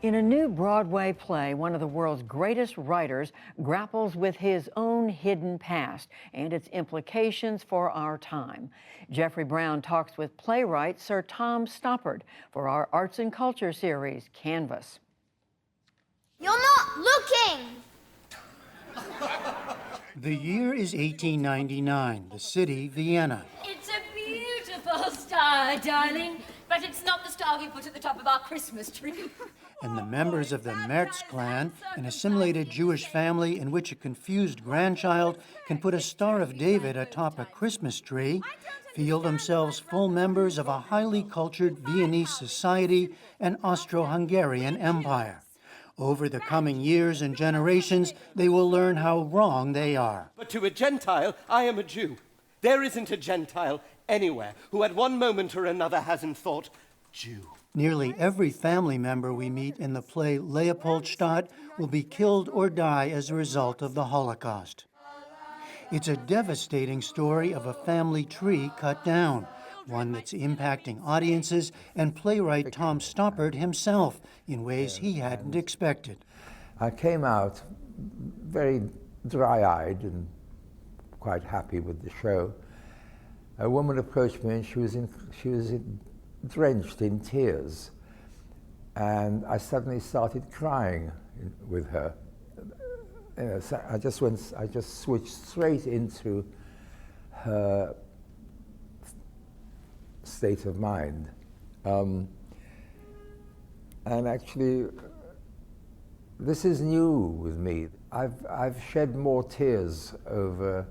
In a new Broadway play, one of the world's greatest writers grapples with his own hidden past and its implications for our time. Jeffrey Brown talks with playwright Sir Tom Stoppard for our Arts and Culture series, Canvas. You're not looking! The year is 1899, the city, Vienna. It's a beautiful star, darling, but it's not the star we put at the top of our Christmas tree. And the members of the Merz clan, an assimilated Jewish family in which a confused grandchild can put a Star of David atop a Christmas tree, feel themselves full members of a highly cultured Viennese society and Austro-Hungarian Empire. Over the coming years and generations, they will learn how wrong they are. But to a Gentile, I am a Jew. There isn't a Gentile anywhere who at one moment or another hasn't thought, Jew. Nearly every family member we meet in the play Leopoldstadt will be killed or die as a result of the Holocaust. It's a devastating story of a family tree cut down, one that's impacting audiences and playwright Tom Stoppard himself in ways he hadn't expected. I came out very dry-eyed and quite happy with the show. A woman approached me and she was drenched in tears, and I suddenly started crying with her. You know, so I just switched straight into her state of mind, and actually, this is new with me. I've shed more tears over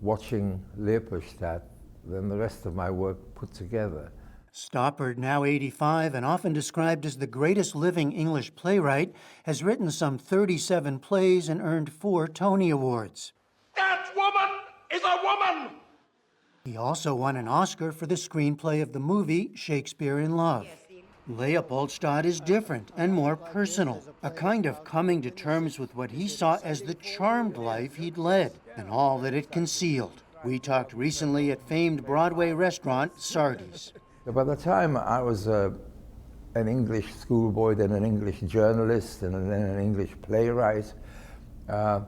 watching Leopoldstadt than the rest of my work put together. Stoppard, now 85 and often described as the greatest living English playwright, has written some 37 plays and earned 4 Tony Awards. That woman is a woman! He also won an Oscar for the screenplay of the movie Shakespeare in Love. Leopoldstadt is different and more personal, a kind of coming to terms with what he saw as the charmed life he'd led and all that it concealed. We talked recently at famed Broadway restaurant Sardi's. By the time I was an English schoolboy, then an English journalist, and then an English playwright, the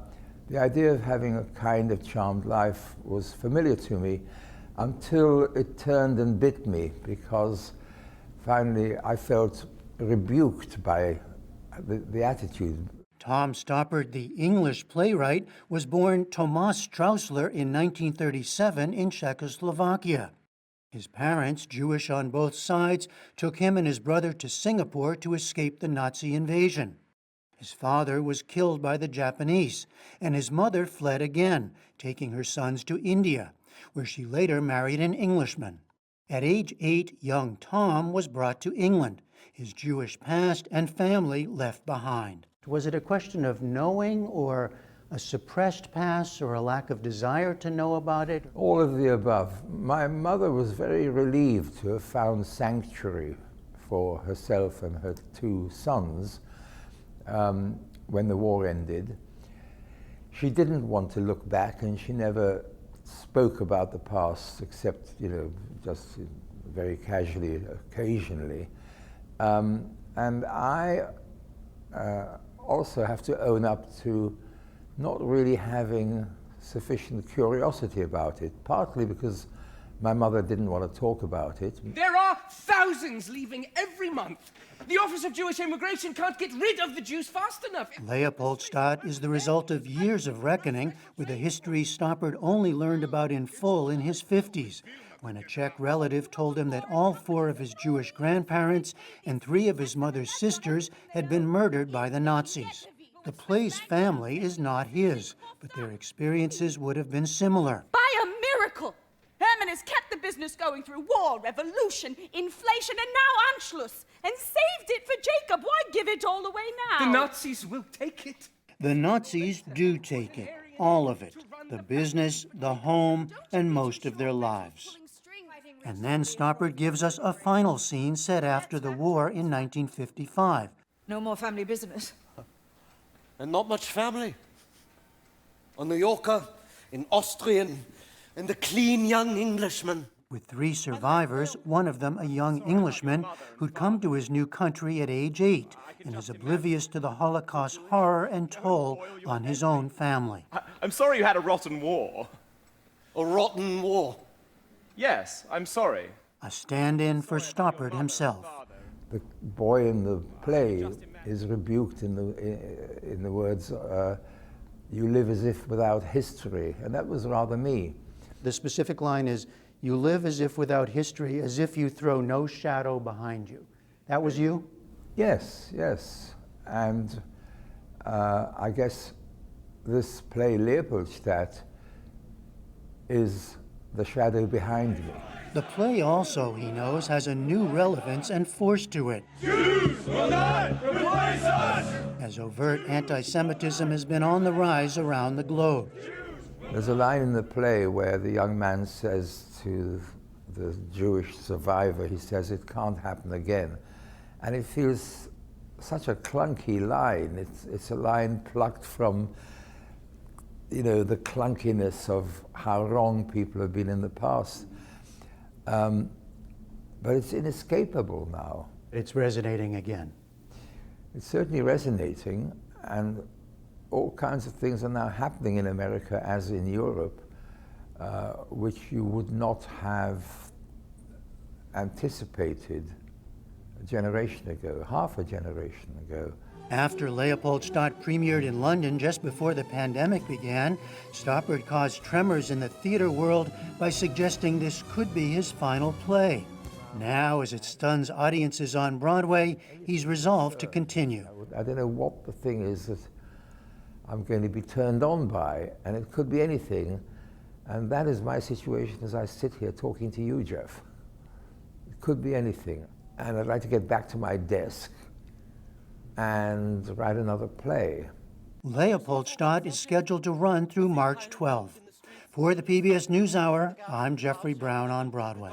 idea of having a kind of charmed life was familiar to me until it turned and bit me, because finally I felt rebuked by the attitude. Tom Stoppard, the English playwright, was born Tomas Straussler in 1937 in Czechoslovakia. His parents, Jewish on both sides, took him and his brother to Singapore to escape the Nazi invasion. His father was killed by the Japanese, and his mother fled again, taking her sons to India, where she later married an Englishman. At age 8, young Tom was brought to England, his Jewish past and family left behind. Was it a question of knowing, or a suppressed past, or a lack of desire to know about it? All of the above. My mother was very relieved to have found sanctuary for herself and her 2 sons when the war ended. She didn't want to look back, and she never spoke about the past except, you know, just very casually, occasionally. And I also have to own up to not really having sufficient curiosity about it, partly because my mother didn't want to talk about it. There are thousands leaving every month. The Office of Jewish Immigration can't get rid of the Jews fast enough. Leopoldstadt is the result of years of reckoning with a history Stoppard only learned about in full in his 50s, when a Czech relative told him that all 4 of his Jewish grandparents and 3 of his mother's sisters had been murdered by the Nazis. The play's family is not his, but their experiences would have been similar. By a miracle! Herman has kept the business going through war, revolution, inflation, and now Anschluss, and saved it for Jacob. Why give it all away now? The Nazis will take it. The Nazis do take it, all of it, the business, the home, and most of their lives. And then Stoppard gives us a final scene set after the war in 1955. No more family business. And not much family. On the Yorker, in Austrian, and the clean young Englishman. with 3 survivors, one of them a young Englishman who'd come to his new country at age 8 and is oblivious to the Holocaust horror and toll on his own family. I'm sorry you had a rotten war. A rotten war. Yes, I'm sorry. A stand-in for Stoppard himself. The boy in the play is rebuked in the words, "You live as if without history," and that was rather me. The specific line is, "You live as if without history, as if you throw no shadow behind you." That was you? Yes, yes, and I guess this play, Leopoldstadt, is the shadow behind me. The play also, he knows, has a new relevance and force to it. Jews will not replace us! As overt anti-Semitism has been on the rise around the globe. There's a line in the play where the young man says to the Jewish survivor, he says, "It can't happen again." And it feels such a clunky line. It's a line plucked from, you know, the clunkiness of how wrong people have been in the past. But it's inescapable now. It's resonating again. It's certainly resonating, and all kinds of things are now happening in America as in Europe, which you would not have anticipated a generation ago, half a generation ago. After Leopoldstadt premiered in London just before the pandemic began, Stoppard caused tremors in the theater world by suggesting this could be his final play. Now, as it stuns audiences on Broadway, he's resolved to continue. I don't know what the thing is that I'm going to be turned on by, and it could be anything, and that is my situation as I sit here talking to you, Jeff. It could be anything, and I'd like to get back to my desk and write another play. Leopoldstadt is scheduled to run through March 12th. For the PBS NewsHour, I'm Jeffrey Brown on Broadway.